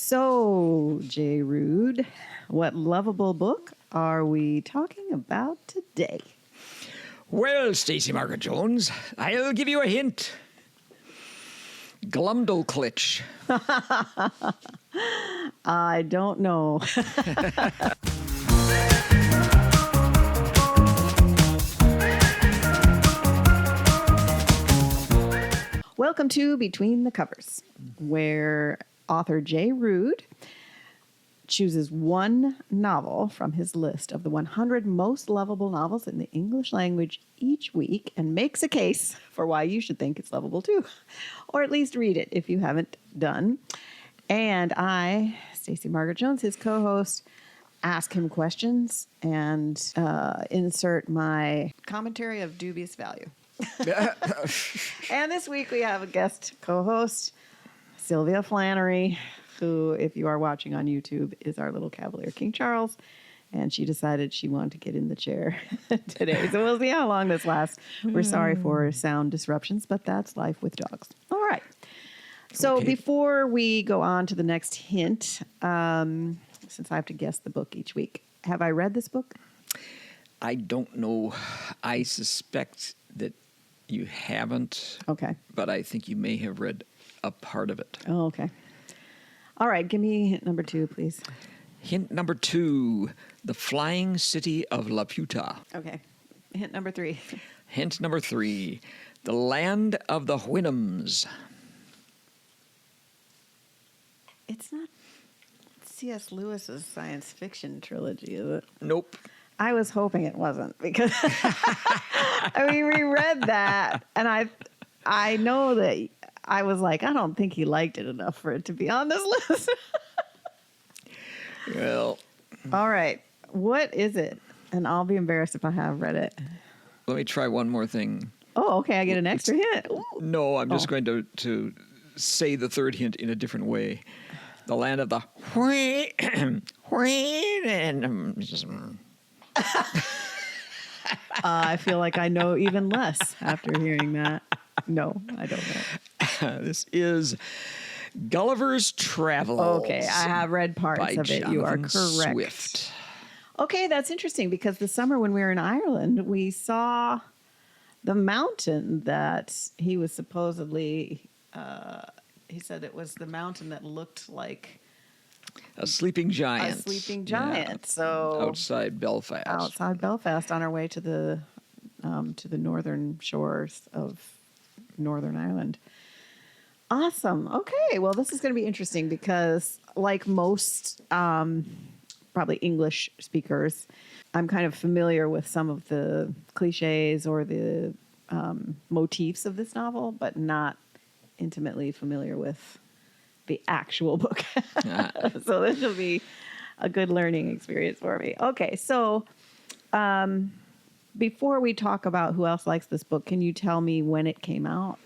So, J. Ruud, what lovable book are we talking about today? Well, Stacey Margaret Jones, I'll give you a hint. Glumdalclitch. I don't know. Welcome to Between the Covers, where author J. Ruud chooses one novel from his list of the 100 most lovable novels in the English language each week and makes a case for why you should think it's lovable too, or at least read it if you haven't done. And I, Stacey Margaret Jones, his co-host, ask him questions and insert my commentary of dubious value. And this week we have a guest co-host, Sylvia Flannery, who, if you are watching on YouTube, is our little Cavalier King Charles. And she decided she wanted to get in the chair today. So we'll see how long this lasts. We're sorry for sound disruptions, but that's life with dogs. All right. So before we go on to the next hint, since I have to guess the book each week, have I read this book? I don't know. I suspect that you haven't. Okay. But I think you may have read a part of it. Oh, okay. All right. Give me hint number 2, please. Hint number 2, The Flying City of Laputa. Okay. Hint number 3. Hint number 3, The Land of the Houyhnhnms. It's not C.S. Lewis's science fiction trilogy, is it? Nope. I was hoping it wasn't because we read that, and I know that I was like, I don't think he liked it enough for it to be on this list. Well, all right. What is it? And I'll be embarrassed if I have read it. let me try one more thing. Oh, okay. I get an extra hint. Ooh. No, I'm just going to say the third hint in a different way. The land of the Houyhnhnms. I feel like I know even less after hearing that. No, I don't know. This is Gulliver's Travels. Okay, I have read parts of it. You are correct. Swift. Okay, that's interesting because the summer when we were in Ireland, we saw the mountain that he was supposedly, he said it was the mountain that looked like A sleeping giant. a sleeping giant. Yeah. So Outside Belfast. outside Belfast on our way to the northern shores of Northern Ireland. Awesome. Okay. Well, this is going to be interesting because like most probably English speakers, I'm kind of familiar with some of the cliches or the motifs of this novel, but not intimately familiar with the actual book. So this will be a good learning experience for me. Okay. So before we talk about who else likes this book, can you tell me when it came out?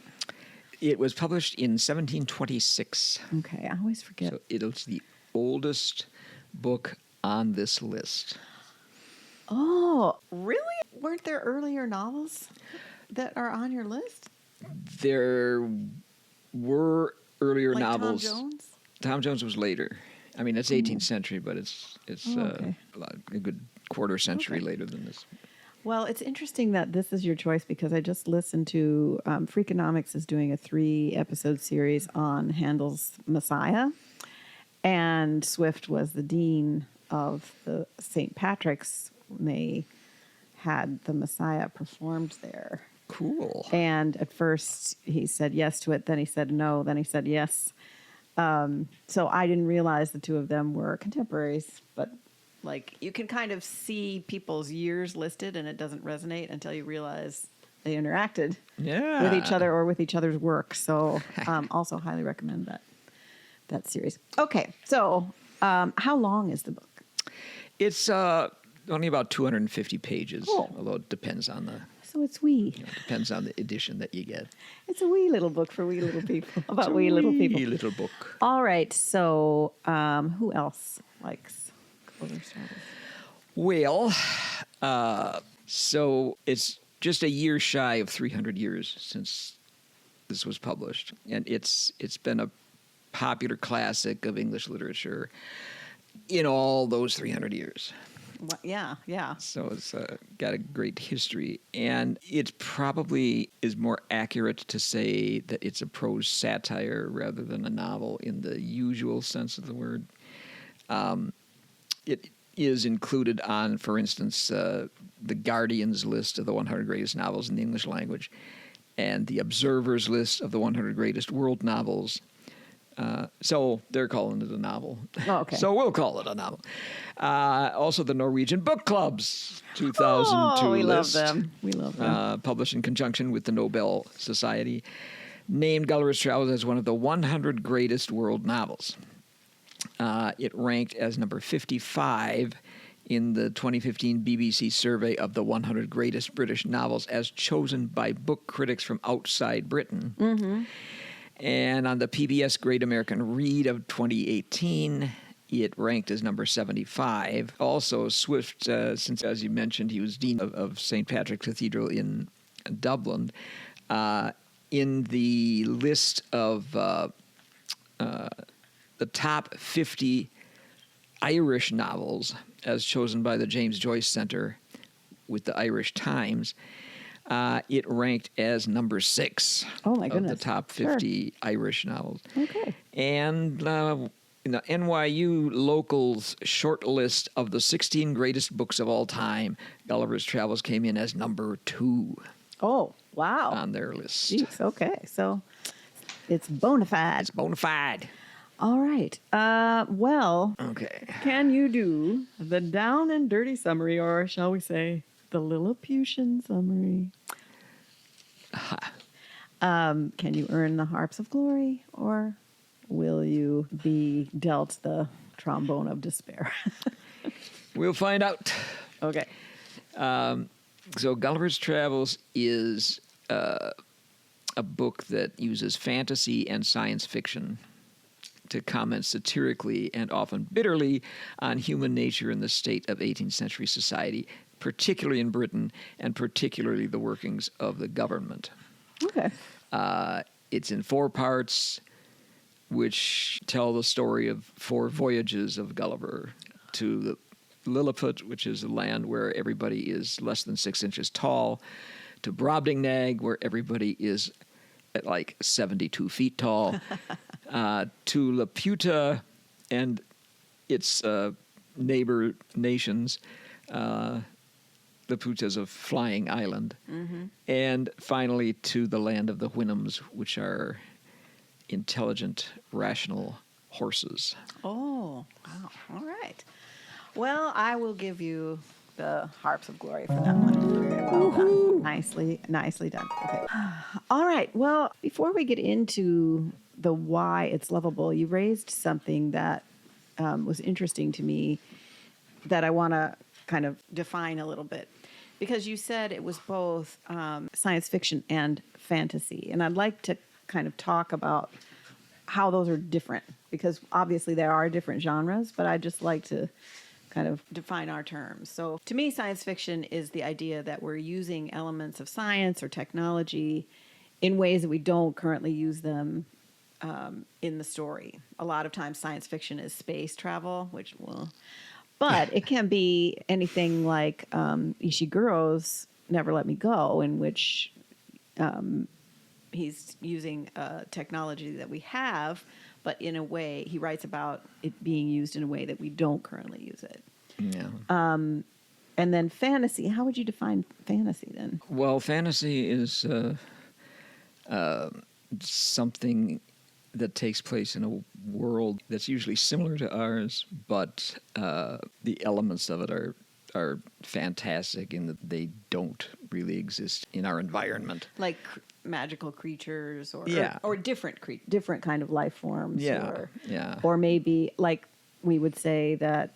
It was published in 1726. Okay, I always forget. So it's the oldest book on this list. Oh, really? Weren't there earlier novels that are on your list? There were earlier Like novels. Tom Jones? Tom Jones was later. I mean, it's 18th century, but it's okay. a good quarter century later than this. Well, it's interesting that this is your choice because I just listened to Freakonomics is doing a 3-episode series on Handel's Messiah, and Swift was the dean of the St. Patrick's when they had the Messiah performed there. Cool. And at first he said yes to it, then he said no, then he said yes. So I didn't realize the two of them were contemporaries, but like you can kind of see people's years listed and it doesn't resonate until you realize they interacted with each other or with each other's work. So also highly recommend that series. Okay, so how long is the book? It's only about 250 pages, Cool. although it depends on So it's wee. depends on the edition that you get. It's a wee little book for wee little people about It's a wee little people. wee little book. All right, so who else likes Gulliver's Travels? Well, so it's just a year shy of 300 years since this was published, and it's been a popular classic of English literature in all those 300 years. Well, yeah. So it's got a great history. And it probably is more accurate to say that it's a prose satire rather than a novel in the usual sense of the word. It is included on, for instance, the Guardian's list of the 100 greatest novels in the English language and the Observer's list of the 100 greatest world novels. So they're calling it a novel. Oh, okay. So we'll call it a novel. Also, the Norwegian Book Club's 2002 we list. love them. We love them. Published in conjunction with the Nobel Society, named Gulliver's Travels as one of the 100 greatest world novels. It ranked as number 55 in the 2015 BBC survey of the 100 greatest British novels as chosen by book critics from outside Britain. Mm-hmm. And on the PBS Great American Read of 2018, it ranked as number 75. Also, Swift, since, as you mentioned, he was dean of St. Patrick's Cathedral in Dublin, in the list of the top 50 Irish novels, as chosen by the James Joyce Center with the Irish Times, it ranked as number 6 Oh, my goodness. of the top 50 Irish novels. Okay. And in the NYU Locals short list of the 16 greatest books of all time, Gulliver's Travels came in as number 2 Oh, wow. on their list. Jeez, okay. So it's bona fide. It's bona fide. All right. Well, Okay. can you do the down and dirty summary, or shall we say the Lilliputian summary? Can you earn the harps of glory, or will you be dealt the trombone of despair? We'll find out. Okay. So Gulliver's Travels is a book that uses fantasy and science fiction to comment satirically and often bitterly on human nature and the state of 18th century society, particularly in Britain and particularly the workings of the government. Okay. It's in 4 parts, which tell the story of 4 voyages of Gulliver to the Lilliput, which is a land where everybody is less than 6 inches tall, to Brobdingnag, where everybody is at like 72 feet tall, to Laputa and its neighbor nations. Laputa's a flying island. Mm-hmm. And finally to the land of the Houyhnhnms, which are intelligent, rational horses. Oh, wow. All right. Well, I will give you the harps of glory for that one. Very well done. Nicely done. Okay. All right. Well, before we get into the why it's lovable, you raised something that was interesting to me that I want to kind of define a little bit, because you said it was both science fiction and fantasy. And I'd like to kind of talk about how those are different, because obviously there are different genres, but I'd just like to kind of define our terms. So to me, science fiction is the idea that we're using elements of science or technology in ways that we don't currently use them in the story. A lot of times science fiction is space travel, but it can be anything like Ishiguro's Never Let Me Go, in which he's using technology that we have, but in a way, he writes about it being used in a way that we don't currently use it. Yeah. And then fantasy. How would you define fantasy then? Well, fantasy is something that takes place in a world that's usually similar to ours, but the elements of it are fantastic in that they don't really exist in our environment. Like magical creatures, or different kind of life forms. Or maybe like we would say that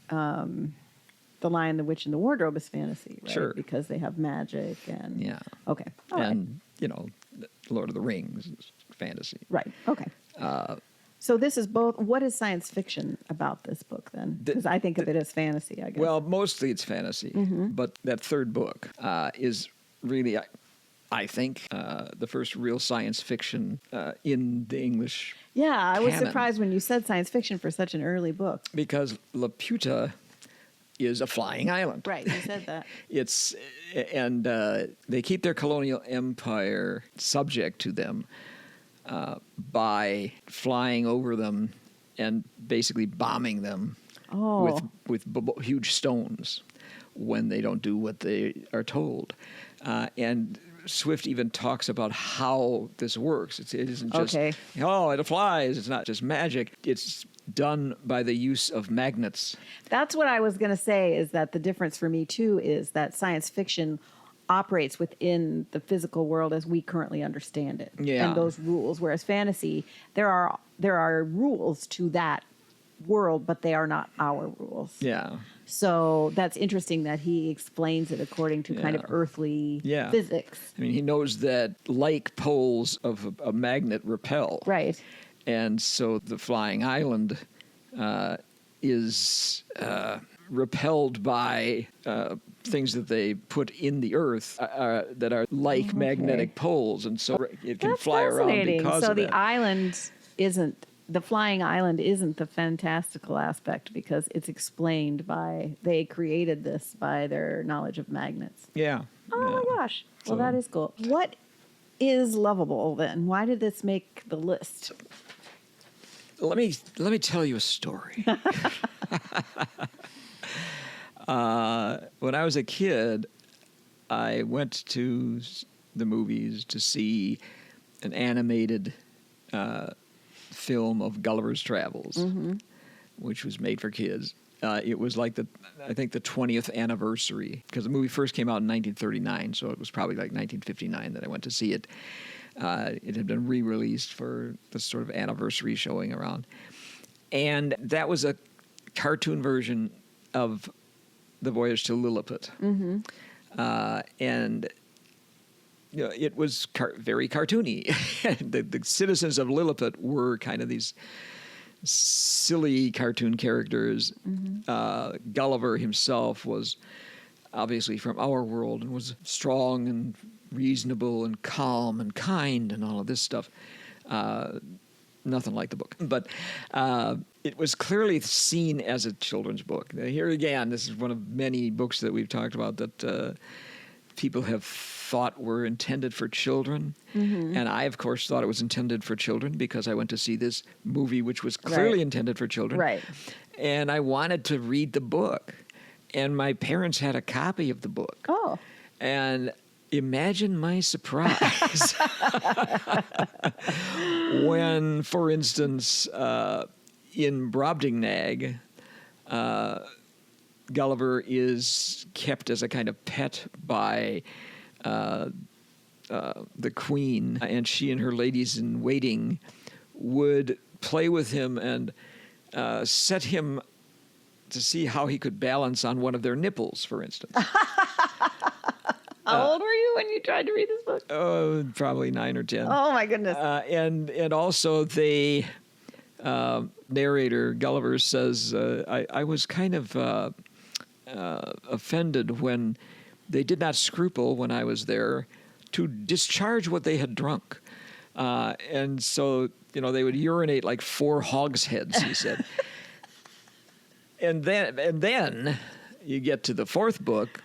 The Lion, the Witch, and the Wardrobe is fantasy, right? Sure. Because they have magic and... Yeah. Okay. All and, Lord of the Rings is fantasy. Right. Okay. So this is both... What is science fiction about this book, then? Because I think of it as fantasy, I guess. Well, mostly it's fantasy. Mm-hmm. But that third book is really... I think, the first real science fiction in the English Yeah, I was canon. surprised when you said science fiction for such an early book. Because Laputa is a flying island. Right, you said that. And they keep their colonial empire subject to them by flying over them and basically bombing them with huge stones when they don't do what they are told. And Swift even talks about how this works. It isn't just, it flies. It's not just magic. It's done by the use of magnets. That's what I was going to say, is that the difference for me, too, is that science fiction operates within the physical world as we currently understand it. Yeah. And those rules. Whereas fantasy, there are rules to that world, but they are not our rules. Yeah. So that's interesting that he explains it according to kind of earthly physics. I mean, he knows that like poles of a magnet repel. Right. And so the flying island is repelled by things that they put in the earth that are like magnetic poles. And so it can fly around because of that. So the island isn't... The flying island isn't the fantastical aspect because it's explained by, they created this by their knowledge of magnets. Yeah. Oh my gosh. Well, that is cool. What is lovable then? Why did this make the list? Let me tell you a story. When I was a kid, I went to the movies to see an animated film of Gulliver's Travels, which was made for kids. It was like I think the 20th anniversary, because the movie first came out in 1939, so it was probably like 1959 that I went to see it. It had been re-released for this sort of anniversary showing around. And that was a cartoon version of The Voyage to Lilliput. And it was very cartoony. The citizens of Lilliput were kind of these silly cartoon characters. Gulliver himself was obviously from our world and was strong and reasonable and calm and kind and all of this stuff. Nothing like the book. But it was clearly seen as a children's book. Now, here again, this is one of many books that we've talked about that people have thought were intended for children. And I, of course, thought it was intended for children because I went to see this movie which was clearly intended for children. Right. And I wanted to read the book. And my parents had a copy of the book. Oh. And imagine my surprise when, for instance, in Brobdingnag, Gulliver is kept as a kind of pet by the queen, and she and her ladies in waiting would play with him and set him to see how he could balance on one of their nipples, for instance. How old were you when you tried to read this book? Oh, probably 9 or 10. Oh, my goodness. And also the narrator, Gulliver, says, I was kind of offended when they did not scruple, when I was there, to discharge what they had drunk. And so, they would urinate like 4 hogsheads, he said. And then you get to the 4th book.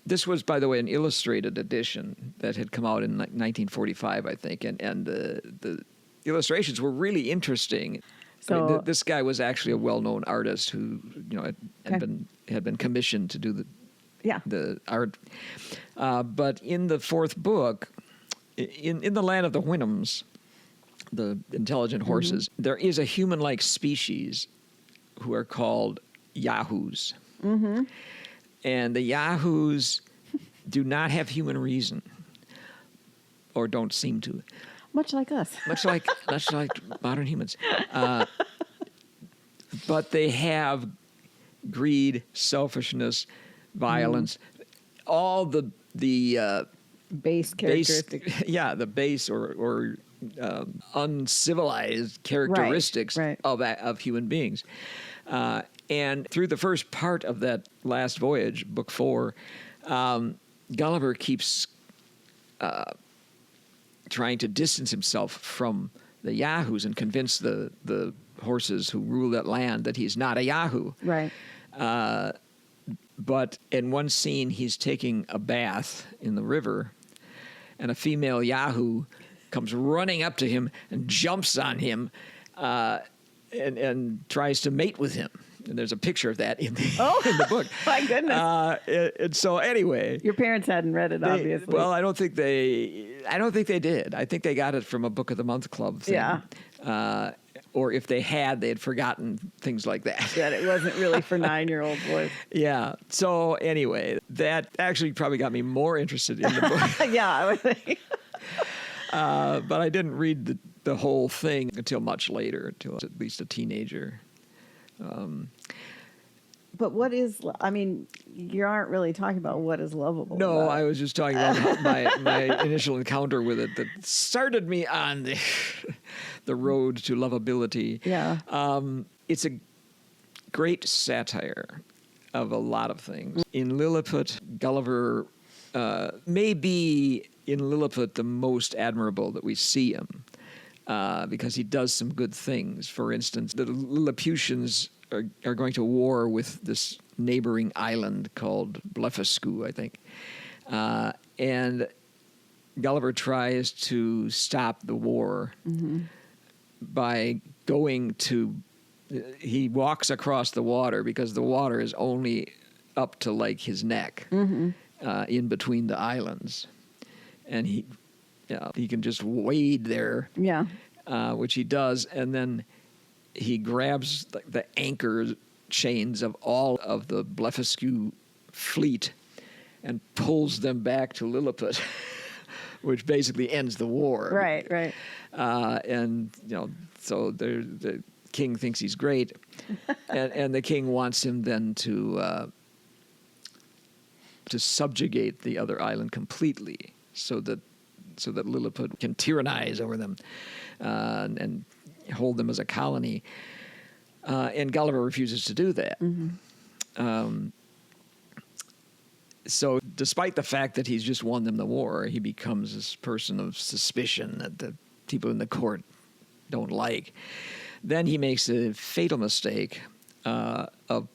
This was, by the way, an illustrated edition that had come out in 1945, I think, and the illustrations were really interesting. So, I mean, this guy was actually a well-known artist who, had been commissioned to do the art. But in the 4th book, in the land of the Houyhnhnms, the intelligent horses, there is a human-like species who are called Yahoos. And the Yahoos do not have human reason, or don't seem to. Much like us. Much like modern humans. But they have greed, selfishness, violence, all the base characteristics. the base or uncivilized characteristics of human beings. And through the first part of that last voyage, book 4, Gulliver keeps trying to distance himself from the Yahoos and convince the horses who rule that land that he's not a Yahoo. Right. But in one scene, he's taking a bath in the river, and a female Yahoo comes running up to him and jumps on him and tries to mate with him. And there's a picture of that in the book. My goodness. And so anyway, Your parents hadn't read it, obviously. well, I don't think they did. I think they got it from a Book of the Month Club thing. Yeah. Or if they had forgotten things like that. That it wasn't really for 9-year-old boys. Yeah. So anyway, that actually probably got me more interested in the book. Yeah, I would think. But I didn't read the whole thing until much later, until I was at least a teenager. But what is, I mean, you aren't really talking about what is lovable. No, about I was just talking about my initial encounter with it that started me on the road to lovability. Yeah. It's a great satire of a lot of things. In Lilliput, Gulliver may be in Lilliput the most admirable that we see him because he does some good things. For instance, the Lilliputians are going to war with this neighboring island called Blefuscu, I think. And Gulliver tries to stop the war by going to... He walks across the water because the water is only up to like his neck in between the islands. And he can just wade there, which he does, and then he grabs the anchor chains of all of the Blefuscu fleet and pulls them back to Lilliput, which basically ends the war. Right, right. And so the king thinks he's great, and the king wants him then to subjugate the other island completely, so that Lilliput can tyrannize over them and hold them as a colony. And Gulliver refuses to do that. So despite the fact that he's just won them the war, he becomes this person of suspicion that the people in the court don't like. Then he makes a fatal mistake of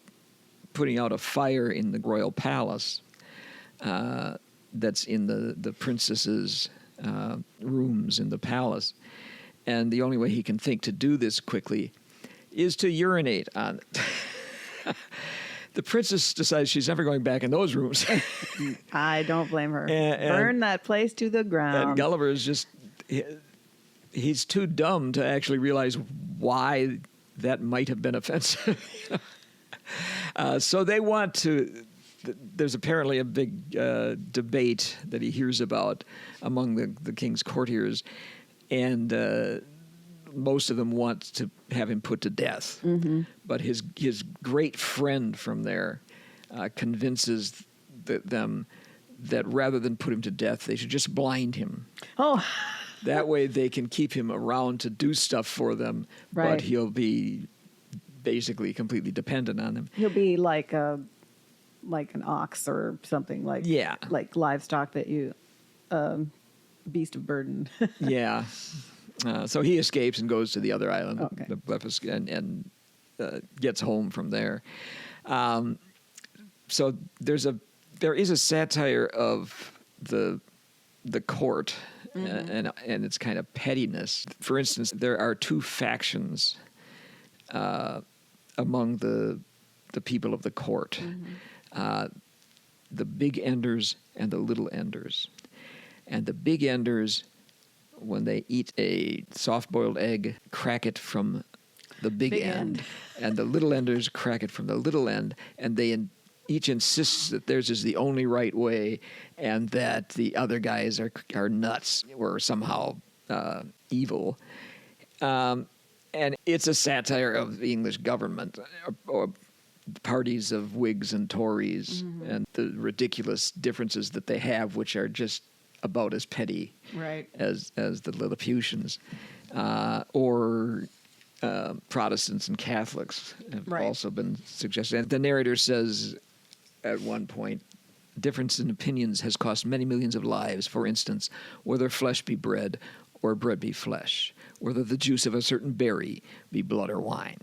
putting out a fire in the royal palace that's in the princess's rooms in the palace. And the only way he can think to do this quickly is to urinate on it. The princess decides she's never going back in those rooms. I don't blame her. Burn that place to the ground. And Gulliver is just... He's too dumb to actually realize why that might have been offensive. So they want to... There's apparently a big debate that he hears about among the king's courtiers, and most of them want to have him put to death. But his great friend from there convinces them that rather than put him to death, they should just blind him. Oh. That way they can keep him around to do stuff for them, right. But he'll be basically completely dependent on them. He'll be like an ox or something, like livestock that you beast of burden. Yeah. So he escapes and goes to the other island, okay. the Blefuscu, and gets home from there. So there is a satire of the court and its kind of pettiness. For instance, there are two factions among the people of the court. The big enders and the little enders. And the big enders, when they eat a soft-boiled egg, crack it from the big end. And the little enders crack it from the little end. And they each insists that theirs is the only right way and that the other guys are nuts or somehow evil. And it's a satire of the English government or parties of Whigs and Tories and the ridiculous differences that they have, which are just about as petty as the Lilliputians, or Protestants and Catholics have also been suggested. And the narrator says at one point difference in opinions has cost many millions of lives. For instance, whether flesh be bread or bread be flesh, whether the juice of a certain berry be blood or wine.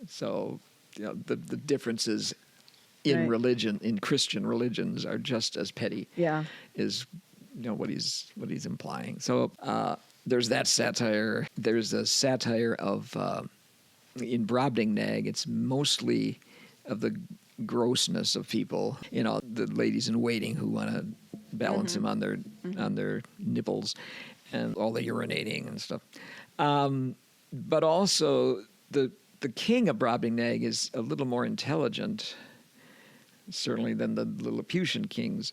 So, the differences in religion, in Christian religions, are just as petty. Yeah. Is what he's implying. So there's that satire. There's a satire of in Brobdingnag. It's mostly of the grossness of people. The ladies in waiting who want to balance him on their nipples, and all the urinating and stuff. But also the king of Brobdingnag is a little more intelligent, certainly, than the Lilliputian kings.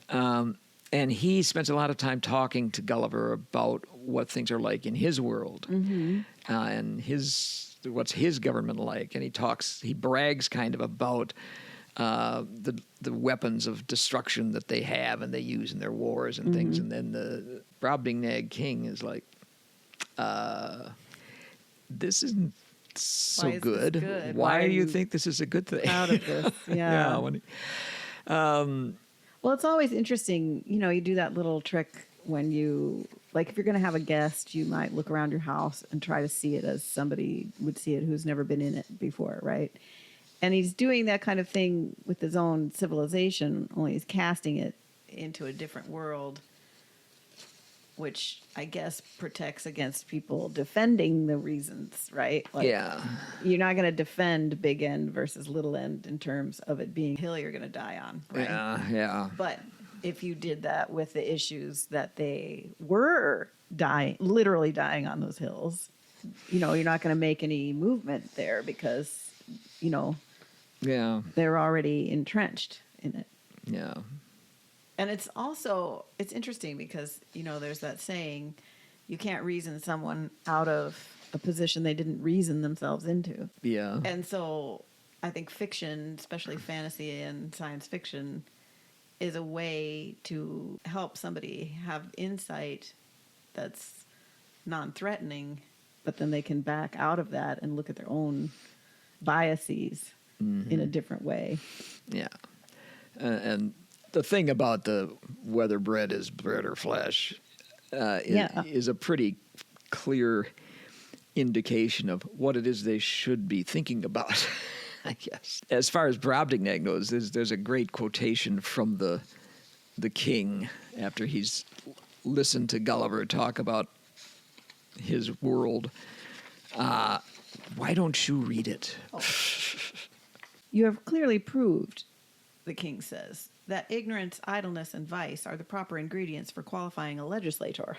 And he spends a lot of time talking to Gulliver about what things are like in his world, and what's his government like. And he brags kind of about the weapons of destruction that they have and they use in their wars and things. And then the Brobdingnag king is like, this isn't so good. Why do you think this is a good thing? Out of this, yeah. Well, it's always interesting, you do that little trick when you, like, if you're going to have a guest, you might look around your house and try to see it as somebody would see it who's never been in it before, right? And he's doing that kind of thing with his own civilization, only he's casting it into a different world, which I guess protects against people defending the reasons, right? Like, you're not going to defend Big End versus Little End in terms of it being a hill you're going to die on, right? Yeah. But if you did that with the issues that they were literally dying on those hills, you're not going to make any movement there because, they're already entrenched in it. Yeah. And it's interesting because, there's that saying, you can't reason someone out of a position they didn't reason themselves into. Yeah. And so I think fiction, especially fantasy and science fiction, is a way to help somebody have insight that's non-threatening, but then they can back out of that and look at their own biases in a different way. Yeah. And the thing about the whether bread is bread or flesh is a pretty clear indication of what it is they should be thinking about, I guess. As far as Brobdingnag goes, there's a great quotation from the king after he's listened to Gulliver talk about his world. Why don't you read it? You have clearly proved, the king says, that ignorance, idleness, and vice are the proper ingredients for qualifying a legislator.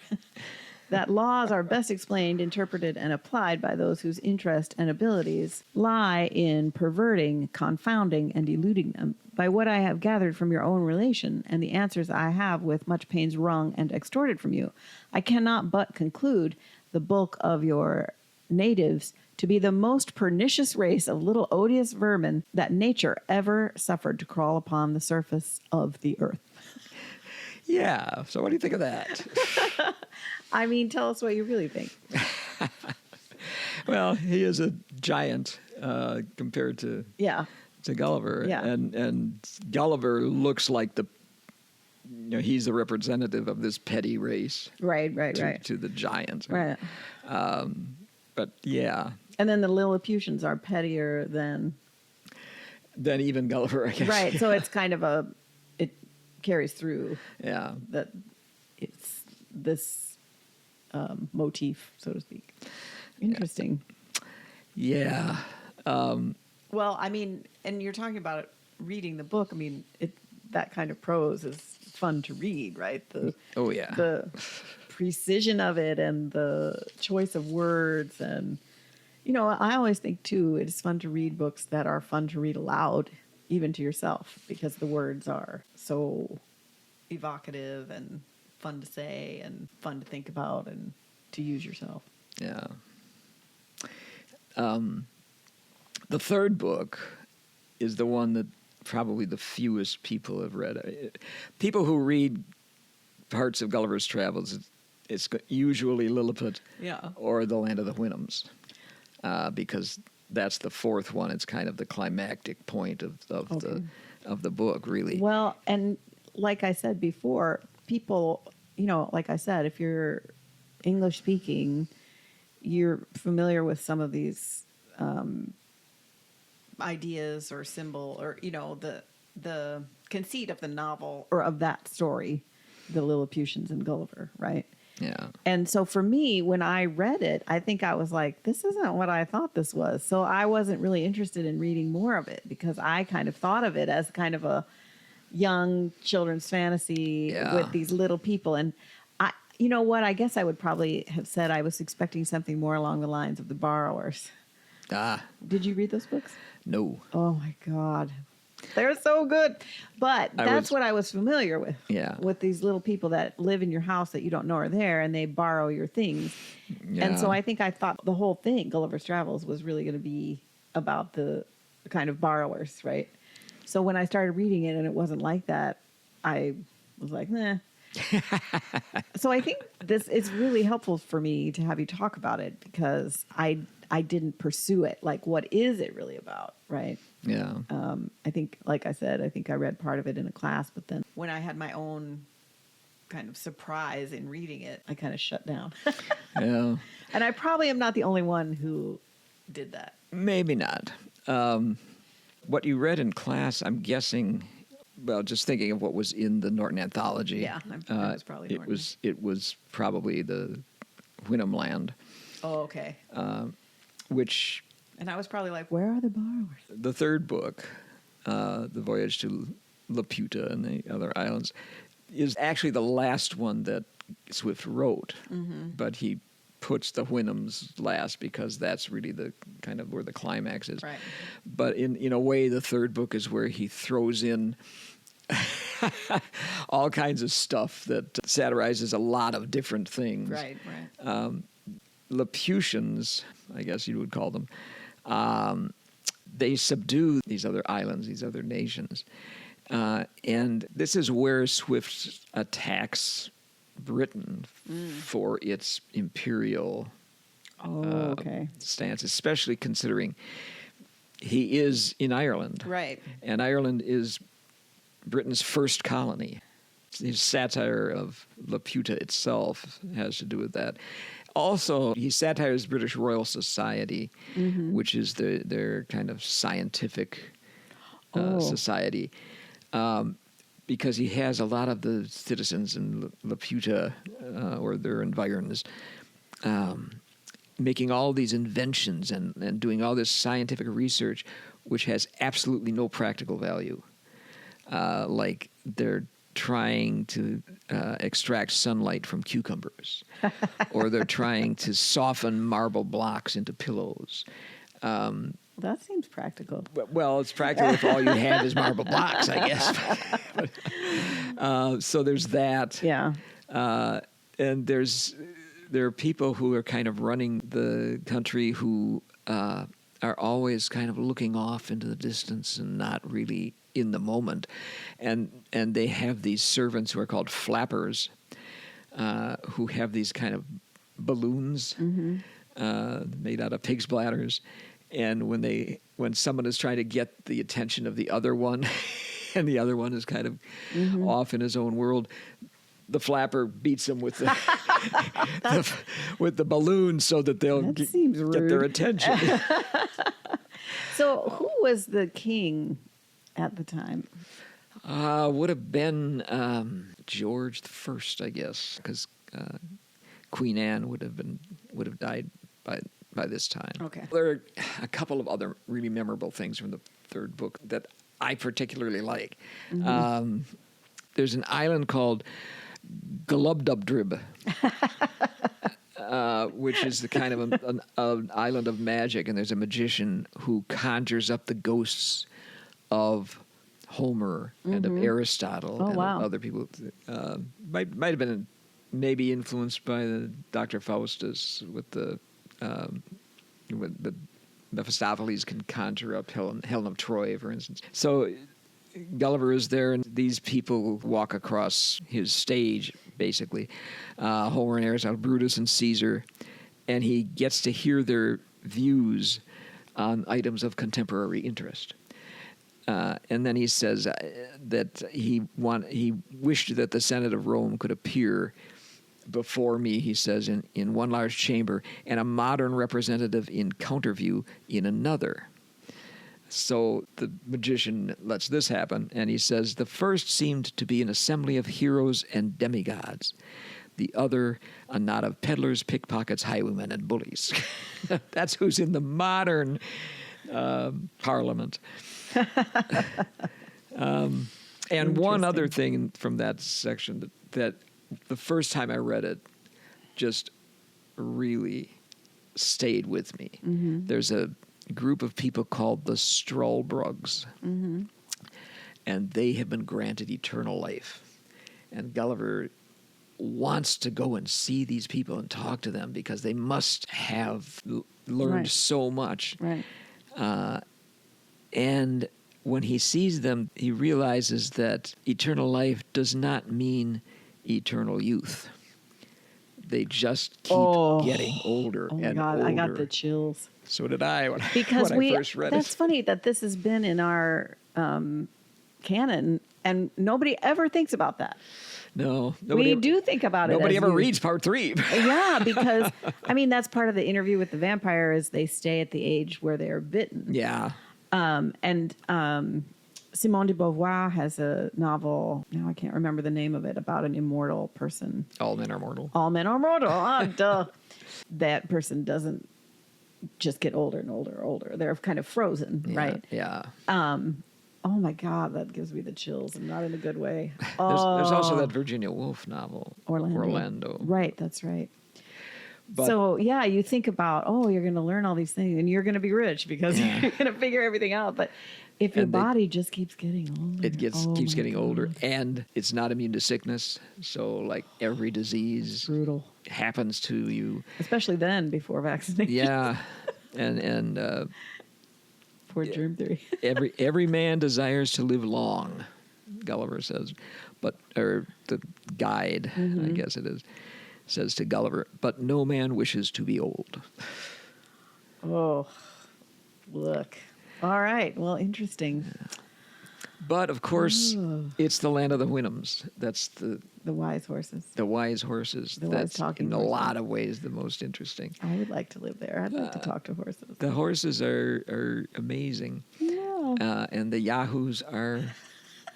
That laws are best explained, interpreted, and applied by those whose interest and abilities lie in perverting, confounding, and eluding them. By what I have gathered from your own relation, and the answers I have with much pains wrung and extorted from you, I cannot but conclude the bulk of your natives to be the most pernicious race of little odious vermin that nature ever suffered to crawl upon the surface of the earth. Yeah. So what do you think of that? I mean, tell us what you really think. Well, he is a giant compared to Gulliver. Yeah. And Gulliver looks like he's the representative of this petty race. Right. To the giants. Right. But yeah. And then the Lilliputians are pettier than even Gulliver, I guess. Right. So it's kind of it carries through. Yeah. That it's this motif, so to speak. Interesting. Yeah. Well, I mean, and you're talking about it, reading the book. I mean, that kind of prose is fun to read, right? The precision of it and the choice of words. And, I always think, too, it's fun to read books that are fun to read aloud, even to yourself, because the words are so evocative and fun to say and fun to think about and to use yourself. Yeah. The third book is the one that probably the fewest people have read. People who read parts of Gulliver's Travels, it's usually Lilliput or The Land of the Houyhnhnms, because that's the fourth one. It's kind of the climactic point of of the book, really. Well, and like I said before, people, like I said, if you're English speaking, you're familiar with some of these ideas or symbol or, the conceit of the novel or of that story, the Lilliputians and Gulliver, right? Yeah. And so for me, when I read it, I think I was like, this isn't what I thought this was. So I wasn't really interested in reading more of it because I kind of thought of it as kind of a young children's fantasy with these little people. And you know what? I guess I would probably have said I was expecting something more along the lines of The Borrowers. Did you read those books? No. Oh my God. They're so good. But that's what I was familiar with. Yeah. With these little people that live in your house that you don't know are there and they borrow your things. Yeah. And so I think I thought the whole thing, Gulliver's Travels, was really going to be about the kind of borrowers, right? So when I started reading it and it wasn't like that, I was like, nah. So I think this is really helpful for me to have you talk about it because I didn't pursue it. Like, what is it really about, right? Yeah. I think, like I said, I think I read part of it in a class, but then when I had my own kind of surprise in reading it, I kind of shut down. Yeah. And I probably am not the only one who did that. Maybe not. What you read in class, I'm guessing. Well, just thinking of what was in the Norton Anthology. Yeah, it was probably Norton. It was probably the Wynnum Land. Oh, okay. Which. And I was probably like, where are the borrowers? The third book, The Voyage to Laputa and the Other Islands, is actually the last one that Swift wrote. Mm-hmm. But he puts the Wynnums last because that's really the kind of where the climax is. Right. But in a way, the third book is where he throws in all kinds of stuff that satirizes a lot of different things. Right, right. Laputians, I guess you would call them, they subdue these other islands, these other nations. And this is where Swift attacks Britain for its imperial stance, especially considering he is in Ireland. Right. And Ireland is Britain's first colony. His satire of Laputa itself has to do with that. Also, he satires British Royal Society, which is their kind of scientific society, because he has a lot of the citizens in Laputa or their environs making all these inventions and doing all this scientific research, which has absolutely no practical value. Like they're trying to extract sunlight from cucumbers, or they're trying to soften marble blocks into pillows. That seems practical. Well, it's practical if all you have is marble blocks, I guess. So there's that. Yeah. And there are people who are kind of running the country who are always kind of looking off into the distance and not really in the moment. And they have these servants who are called flappers, who have these kind of balloons made out of pig's bladders. And when someone is trying to get the attention of the other one, and the other one is kind of off in his own world, the flapper beats him with the with the balloon so that they'll get their attention. So, who was the king at the time? Would have been George I, I guess, because Queen Anne would have died by this time. Okay. There are a couple of other really memorable things from the third book that I particularly like. There's an island called Glubbdubdrib, which is the kind of an island of magic, and there's a magician who conjures up the ghosts of Homer and of Aristotle and of other people. Might have been maybe influenced by the Dr. Faustus with the Mephistopheles can conjure up Helen of Troy, for instance. So Gulliver is there, and these people walk across his stage, basically. Homer and Aristotle, Brutus and Caesar, and he gets to hear their views on items of contemporary interest. And then he says that he wished that the Senate of Rome could appear before me, he says, in one large chamber, and a modern representative in counterview in another. So the magician lets this happen, and he says, the first seemed to be an assembly of heroes and demigods. The other, a knot of peddlers, pickpockets, highwaymen, and bullies. That's who's in the modern parliament. And one other thing from that section that the first time I read it just really stayed with me. Mm-hmm. There's a group of people called the Struldbrugs, Mm-hmm. and they have been granted eternal life. And Gulliver wants to go and see these people and talk to them because they must have learned Right. so much. Right. And when he sees them, he realizes that eternal life does not mean eternal youth. They just keep getting older Oh my and God, older. I got the chills. So did I when, Because when I first read that's it. funny that this has been in our canon, and nobody ever thinks about that. No, We do think about it. Nobody as ever youth. reads part 3. Yeah, because I mean that's part of the interview with the vampire is they stay at the age where they are bitten. Yeah. And Simone de Beauvoir has a novel. Now I can't remember the name of it about an immortal person. All men are mortal. All men are mortal. Oh, duh. That person doesn't just get older and older and older. They're kind of frozen, Yeah, right? Yeah. Oh my God, that gives me the chills, and not in a good way. There's Oh, also that Virginia Woolf novel, Orlando. Right, that's right. But- So yeah, you think about, you're going to learn all these things, and you're going to be rich because Yeah. you're going to figure everything out. But if your And they- body just keeps getting older, It keeps my getting older, God. and it's not immune to sickness. So, like, every disease Brutal, happens to you. especially then before vaccination. Yeah, and Poor germ theory. every man desires to live long, Gulliver says, or the guide, I guess it is, says to Gulliver, but no man wishes to be old. Oh, look. All right. Well, interesting. But of course, Oh. it's the land of the Houyhnhnms. That's the wise horses. wise horses. The wise That's talking in a horses. lot of ways the most interesting. I would like to live there. I'd like to talk to horses. The horses are amazing, Yeah. and the yahoos are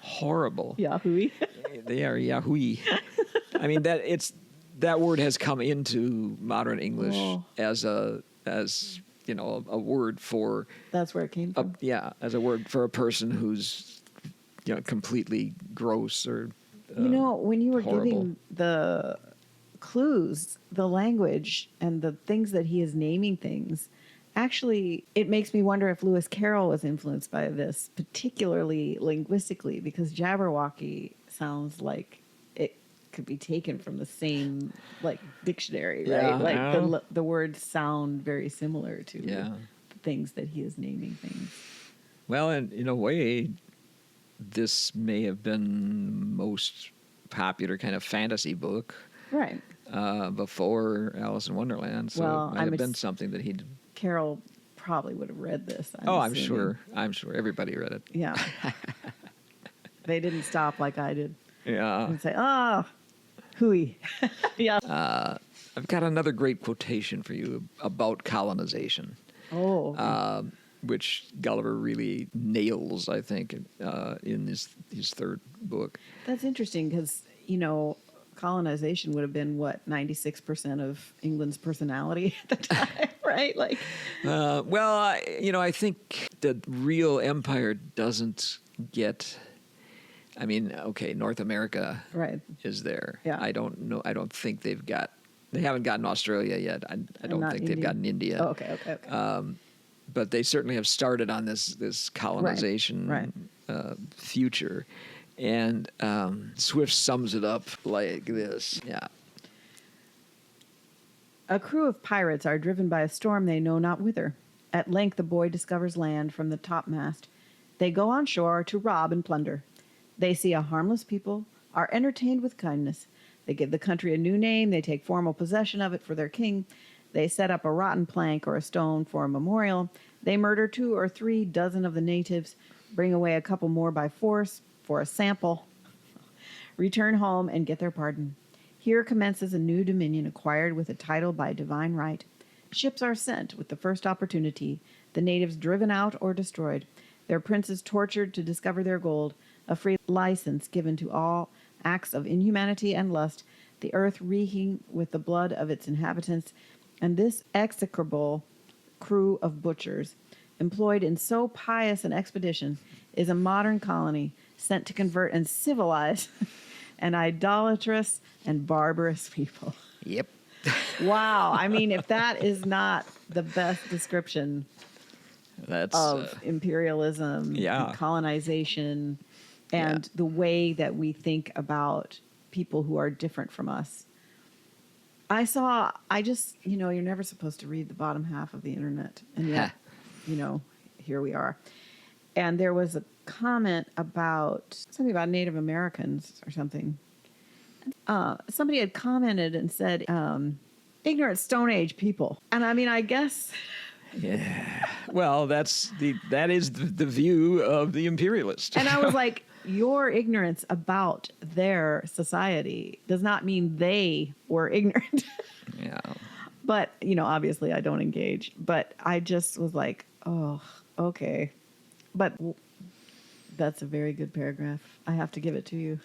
horrible. Yahoo! They are yahoo. I mean that word has come into modern English Oh. as a word for That's where it came from. as a word for a person who's completely gross or When you were horrible. giving the clues, the language, and the things that he is naming things, actually, it makes me wonder if Lewis Carroll was influenced by this, particularly linguistically, because Jabberwocky sounds like it could be taken from the same dictionary, Yeah, right? Like yeah. the words sound very similar to Yeah. the things that he is naming things. Well, and in a way, this may have been the most popular kind of fantasy book Right. before Alice in Wonderland. So Well, it might have been something that he'd. Carroll probably would have read this. I'm assuming. sure. I'm sure everybody read it. Yeah. They didn't stop like I did Yeah. and say, hooey. Yeah. I've got another great quotation for you about colonization, which Gulliver really nails, I think, in his third book. That's interesting because, colonization would have been 96% of England's personality at the time, right? I think the real empire doesn't get. I mean, okay, North America Right. is there. Yeah. I don't know. I don't think they haven't gotten Australia yet. I don't not think they've India. gotten India. Oh, okay. But they certainly have started on this colonization Right. future. And Swift sums it up like this. Yeah. A crew of pirates are driven by a storm they know not whither. At length the boy discovers land from the topmast. They go on shore to rob and plunder. They see a harmless people, are entertained with kindness. They give the country a new name. They take formal possession of it for their king. They set up a rotten plank or a stone for a memorial. They murder 2 or 3 dozen of the natives. bring away a couple more by force for a sample, return home, and get their pardon. Here commences a new dominion acquired with a title by divine right. Ships are sent with the first opportunity, the natives driven out or destroyed, their princes tortured to discover their gold, a free license given to all acts of inhumanity and lust, the earth reeking with the blood of its inhabitants, and this execrable crew of butchers, employed in so pious an expedition, is a modern colony sent to convert and civilize an idolatrous and barbarous people. Yep. Wow. I mean, if that is not the best description That's of imperialism, and colonization, and the way that we think about people who are different from us. I just, you're never supposed to read the bottom half of the internet. And yet, here we are. And there was a comment about something about Native Americans or something. Somebody had commented and said, ignorant Stone Age people. And I mean, I guess... Yeah. Well, that is the view of the imperialist. And I was like, your ignorance about their society does not mean they were ignorant. Yeah. But, obviously I don't engage. But I just was like, oh, okay. But that's a very good paragraph. I have to give it to you.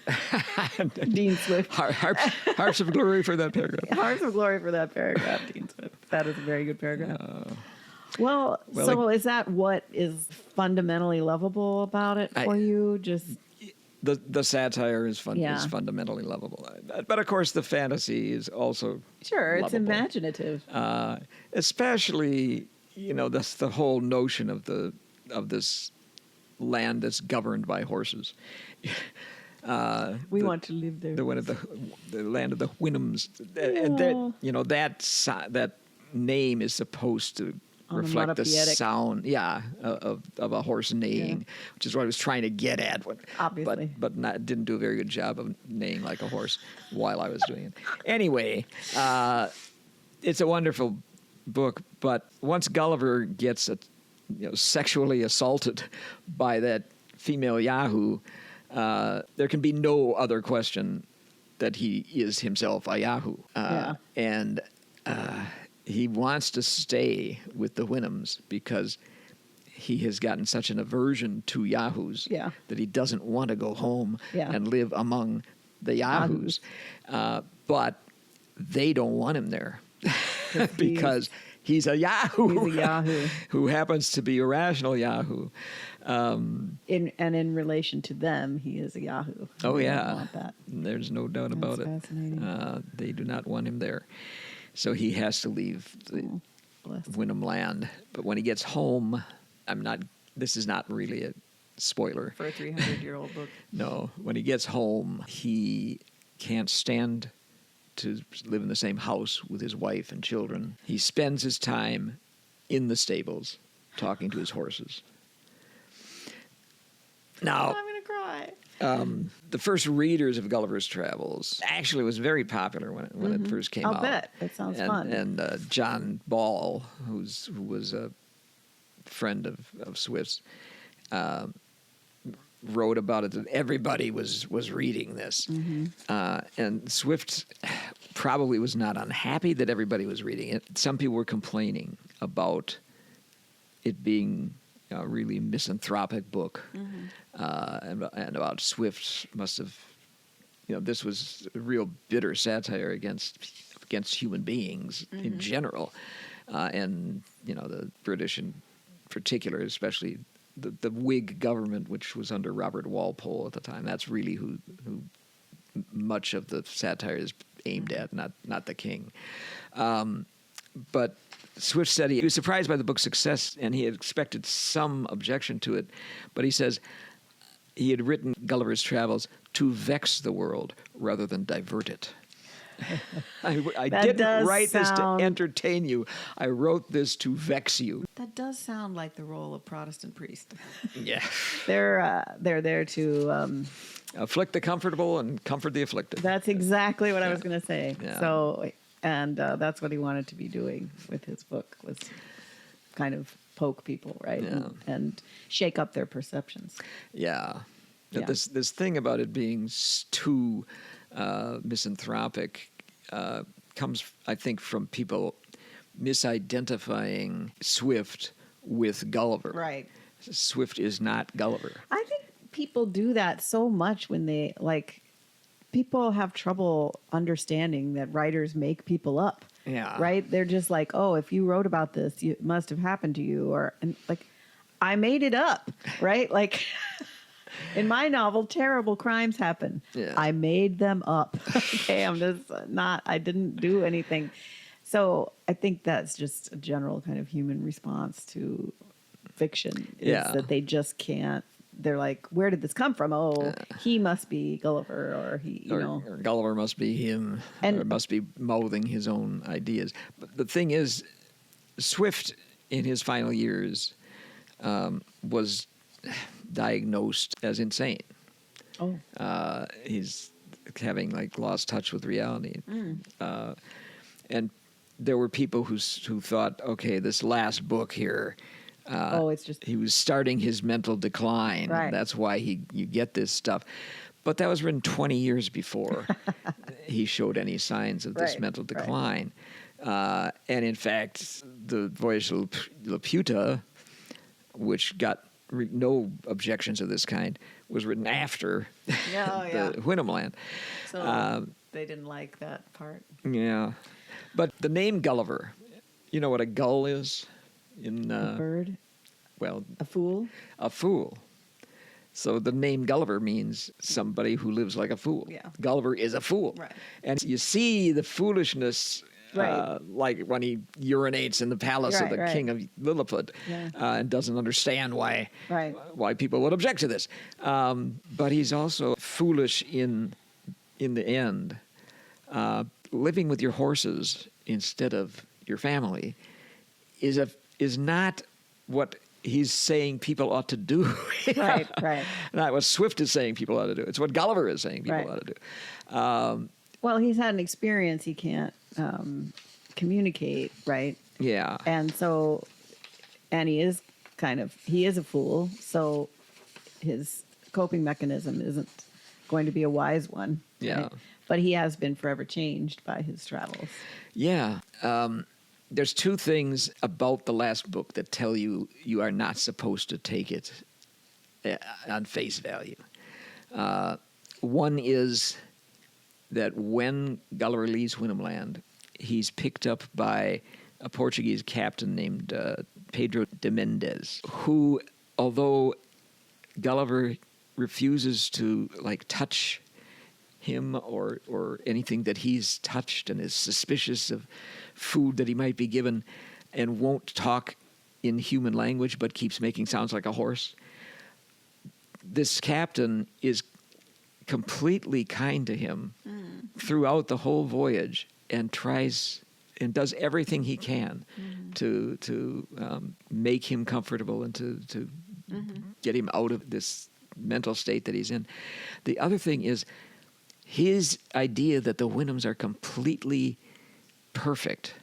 Dean Swift. Hearts of glory for that paragraph. Hearts of glory for that paragraph, Dean Swift. That is a very good paragraph. Well, so is that what is fundamentally lovable about it for you? Just the satire is is fundamentally lovable, but of course the fantasy is also it's imaginative. Especially that's the whole notion of this land that's governed by horses. We want to live there. The land of the Houyhnhnms, and that name is supposed to reflect the sound, of a horse neighing, which is what I was trying to get at. Obviously. But didn't do a very good job of neighing like a horse while I was doing it. Anyway, it's a wonderful book, but once Gulliver gets sexually assaulted by that female Yahoo, there can be no other question that he is himself a Yahoo. And he wants to stay with the Houyhnhnms because he has gotten such an aversion to Yahoos that he doesn't want to go home and live among the Yahoos. But they don't want him there because he's a Yahoo. He's a Yahoo. Who happens to be a rational Yahoo. In relation to them, he is a Yahoo. Oh, They yeah. don't want that. There's no doubt about it. Fascinating. They do not want him there. So he has to leave the Houyhnhnm land. But when he gets home, this is not really a spoiler. For a 300-year-old book. No. When he gets home, he can't stand to live in the same house with his wife and children. He spends his time in the stables talking to his horses. Now, I'm going to cry. The first readers of Gulliver's Travels actually was very popular when it first came out. I'll bet. That sounds fun. And John Ball, who was a friend of Swift's, wrote about it that everybody was reading this. And Swift probably was not unhappy that everybody was reading it. Some people were complaining about it being a really misanthropic book, and about Swift must have, this was a real bitter satire against human beings in general, and the British in particular, especially the Whig government, which was under Robert Walpole at the time. That's really who much of the satire is aimed at, not the king. But Swift said he was surprised by the book's success, and he had expected some objection to it. But he says he had written Gulliver's Travels to vex the world rather than divert it. I didn't write this to entertain you. I wrote this to vex you. That does sound like the role of Protestant priest. Yeah. They're there to... afflict the comfortable and comfort the afflicted. That's exactly what I was going to say. Yeah. So, and that's what he wanted to be doing with his book, was kind of poke people, right? Yeah. And shake up their perceptions. Yeah. Yeah. This thing about it being too misanthropic comes, I think, from people misidentifying Swift with Gulliver. Right. Swift is not Gulliver. I think people do that so much when they people have trouble understanding that writers make people up. Yeah. Right? They're just like, oh, if you wrote about this, it must have happened to you. I made it up, right? Like in my novel, terrible crimes happen. Yeah. I made them up. Okay, I didn't do anything. So I think that's just a general kind of human response to fiction. Is that they just can't. They're like, where did this come from? Oh, he must be Gulliver, or or Gulliver must be him, And- or must be mouthing his own ideas. But the thing is, Swift, in his final years, was diagnosed as insane. Oh, He's having lost touch with reality, and there were people who thought, okay, this last book here. it's just He was starting his mental decline. Right. That's why you get this stuff. But that was written 20 years before he showed any signs of this Right, mental right. decline. And in fact, the Voyage to Laputa, which got no objections of this kind, was written after the Houyhnhnmland. so they didn't like that part. Yeah. But the name Gulliver, you know what a gull is? A bird, Well, a fool. a fool. So the name Gulliver means somebody who lives like a fool. Yeah. Gulliver is a fool. Right. And you see the foolishness, Right. like when he urinates in the palace of the Right. king of Lilliput, Yeah. and doesn't understand why people would object to this. But he's also foolish in the end. Living with your horses instead of your family is not what he's saying people ought to do. Right, right. Not what Swift is saying people ought to do. It's what Gulliver is saying people Right. ought to do. Well, he's had an experience he can't communicate, right? Yeah. And he is he is a fool, so his coping mechanism isn't going to be a wise one. Yeah. Right? But he has been forever changed by his travels. Yeah. There's two things about the last book that tell you are not supposed to take it on face value. One is that when Gulliver leaves Houyhnhnmland, he's picked up by a Portuguese captain named Pedro de Mendes, who, although Gulliver refuses to touch him or anything that he's touched, and is suspicious of food that he might be given, and won't talk in human language but keeps making sounds like a horse, this captain is completely kind to him throughout the whole voyage, and tries and does everything he can to make him comfortable and to get him out of this mental state that he's in. The other thing is his idea that the Houyhnhnms are completely perfect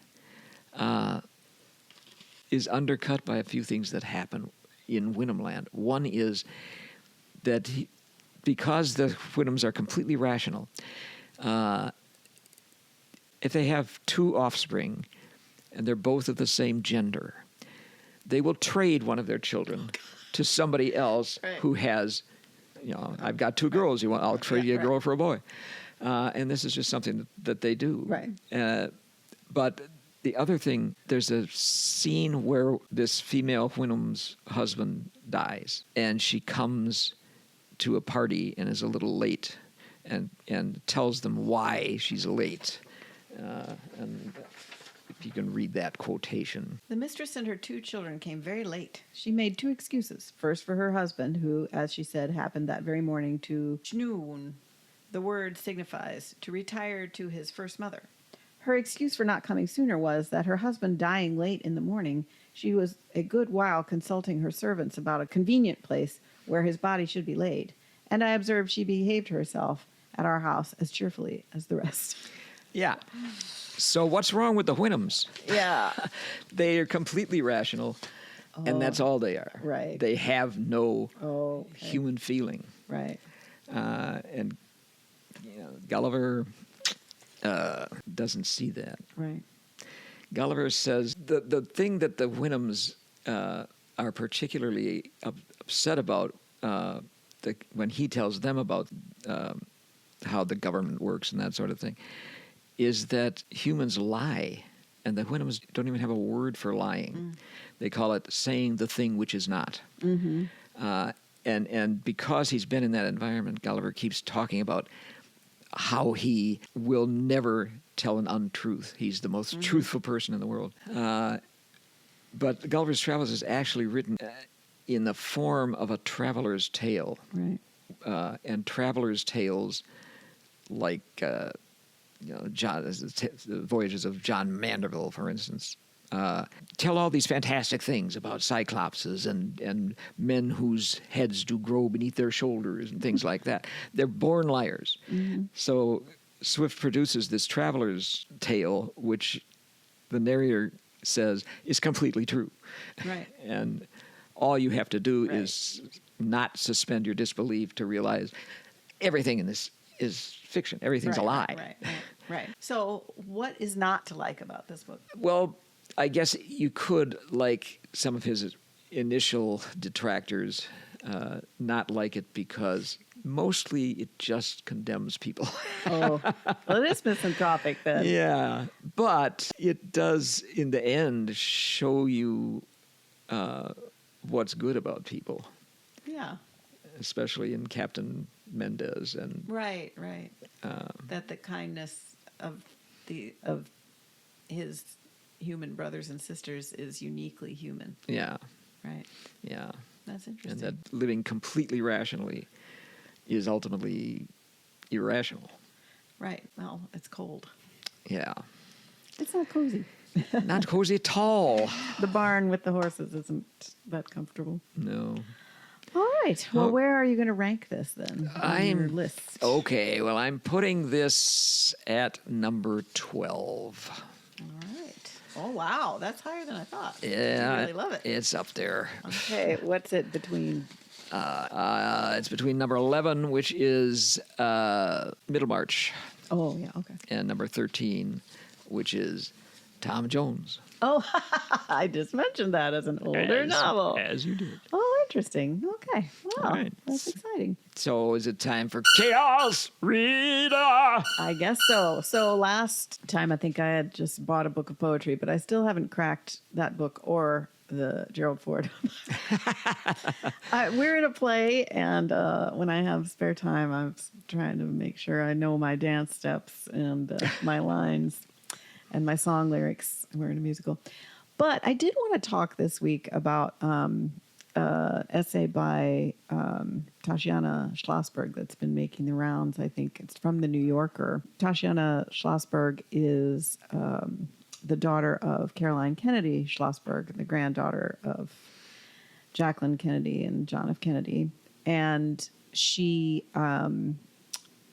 is undercut by a few things that happen in Houyhnhnmland. One is that because the Houyhnhnms are completely rational, if they have two offspring and they're both of the same gender, they will trade one of their children to somebody else who has, I've got two girls. I'll trade you a girl for a boy. And this is just something that they do. Right. But the other thing, there's a scene where this female Houyhnhnm's husband dies, and she comes to a party and is a little late, and tells them why she's late. And if you can read that quotation. The mistress and her two children came very late. She made two excuses. First, for her husband, who, as she said, happened that very morning to schnoon. The word signifies to retire to his first mother. Her excuse for not coming sooner was that her husband dying late in the morning, she was a good while consulting her servants about a convenient place where his body should be laid. And I observed she behaved herself at our house as cheerfully as the rest. Yeah. So what's wrong with the Houyhnhnms? Yeah. They are completely rational. And that's all they are. Right. They have no Okay. human feeling. Right. And Gulliver doesn't see that. Right. Gulliver says the thing that the Wyndhams are particularly upset about when he tells them about how the government works and that sort of thing is that humans lie, and the Wyndhams don't even have a word for lying. They call it saying the thing which is not. Mm-hmm. And because he's been in that environment, Gulliver keeps talking about how he will never tell an untruth. He's the most truthful person in the world. But Gulliver's Travels is actually written in the form of a traveler's tale. Right. And traveler's tales like the voyages of John Mandeville, for instance, tell all these fantastic things about cyclopses and men whose heads do grow beneath their shoulders and things like that. They're born liars. Mm-hmm. So Swift produces this traveler's tale, which the narrator says is completely true. Right. And all you have to do is not suspend your disbelief to realize everything in this is fiction. Everything's a lie. Right. So what is not to like about this book? Well, I guess you could, like some of his initial detractors, not like it because mostly it just condemns people. Oh, well, it is misanthropic then. Yeah, but it does, in the end, show you what's good about people. Yeah. Especially in Captain Mendez and Right. That the kindness of his human brothers and sisters is uniquely human. Yeah. Right. Yeah. That's interesting. And that living completely rationally is ultimately irrational. Right. Well, it's cold. Yeah. It's not cozy. Not cozy at all. The barn with the horses isn't that comfortable. No. All right. Well, where are you going to rank this then on your list? Okay. Well, I'm putting this at number 12. All right. Oh, wow. That's higher than I thought. Yeah. I really love it. It's up there. Okay. What's it between? It's between number 11, which is Middlemarch, Oh, yeah. Okay. and number 13, which is Tom Jones. Oh, I just mentioned that as an older novel. As you did. Oh, interesting. Okay. Wow. All right. That's exciting. So is it time for Chaos Reader? I guess so. So last time I think I had just bought a book of poetry, but I still haven't cracked that book or the Gerald Ford. We're in a play, and when I have spare time, I'm trying to make sure I know my dance steps and my lines and my song lyrics. We're in a musical. But I did want to talk this week about essay by Tatiana Schlossberg that's been making the rounds. I think it's from the New Yorker. Tatiana Schlossberg is the daughter of Caroline Kennedy Schlossberg, the granddaughter of Jacqueline Kennedy and John F. Kennedy. And she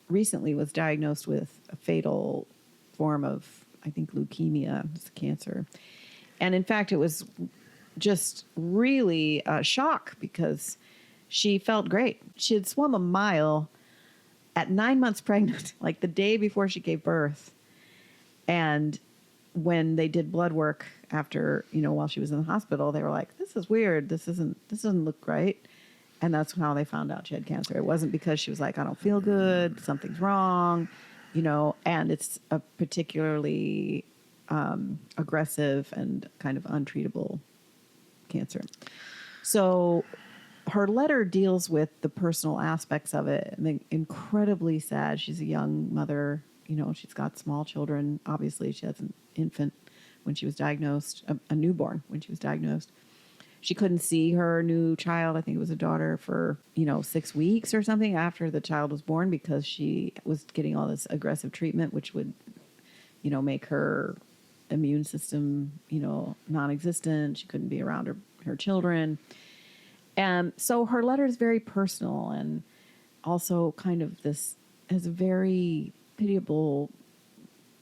recently was diagnosed with a fatal form of, I think, leukemia. It's cancer. And in fact, it was just really a shock because she felt great. She had swum a mile at 9 months pregnant, like the day before she gave birth. And when they did blood work after, while she was in the hospital, they were like, this is weird. This doesn't look right. And that's how they found out she had cancer. It wasn't because she was like, I don't feel good. Something's wrong, and it's a particularly aggressive and kind of untreatable cancer. So her letter deals with the personal aspects of it, and they're incredibly sad. She's a young mother. She's got small children. Obviously, she has an infant when she was diagnosed, a newborn when she was diagnosed. She couldn't see her new child. I think it was a daughter for, 6 weeks or something after the child was born because she was getting all this aggressive treatment, which would, make her immune system, non-existent. She couldn't be around her children. And so her letter is very personal and also kind of this has a very pitiable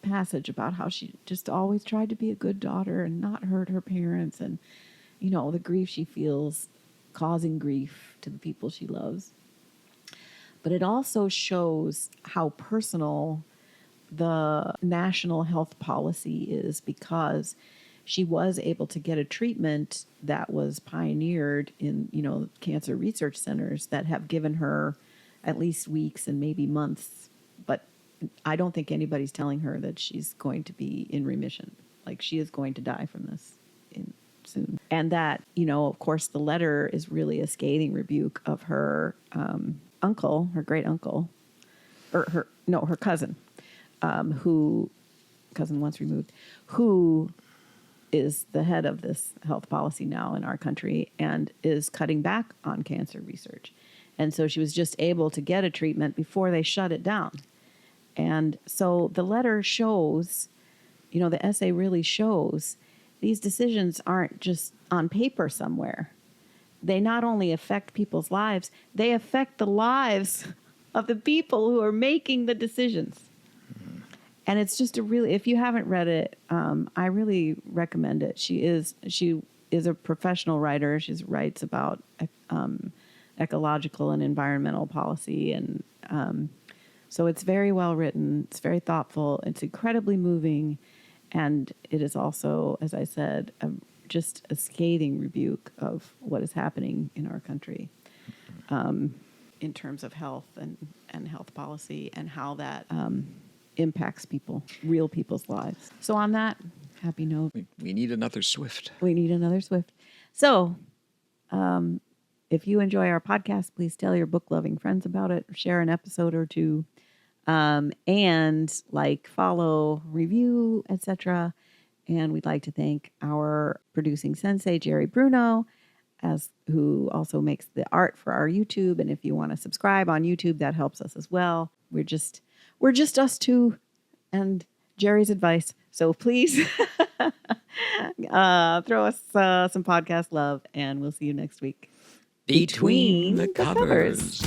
passage about how she just always tried to be a good daughter and not hurt her parents and the grief she feels causing grief to the people she loves. But it also shows how personal the national health policy is, because she was able to get a treatment that was pioneered in, cancer research centers that have given her at least weeks and maybe months. But I don't think anybody's telling her that she's going to be in remission. Like, she is going to die from this soon. And that, of course, the letter is really a scathing rebuke of her uncle, her great uncle, or her cousin, cousin once removed, who is the head of this health policy now in our country and is cutting back on cancer research. And so she was just able to get a treatment before they shut it down. And so the letter shows, the essay really shows these decisions aren't just on paper somewhere. They not only affect people's lives, they affect the lives of the people who are making the decisions. And it's just if you haven't read it, I really recommend it. She is a professional writer. She writes about ecological and environmental policy. And so it's very well written. It's very thoughtful. It's incredibly moving. And it is also, as I said, just a scathing rebuke of what is happening in our country in terms of health and health policy and how that impacts real people's lives. So on that happy note. We need another Swift. We need another Swift. So if you enjoy our podcast, please tell your book-loving friends about it. Share an episode or two. And follow, review, etc. And we'd like to thank our producing sensei, Jerry Bruno, who also makes the art for our YouTube. And if you want to subscribe on YouTube, that helps us as well. We're just us two and Jerry's advice. So please throw us some podcast love, and we'll see you next week. Between the covers.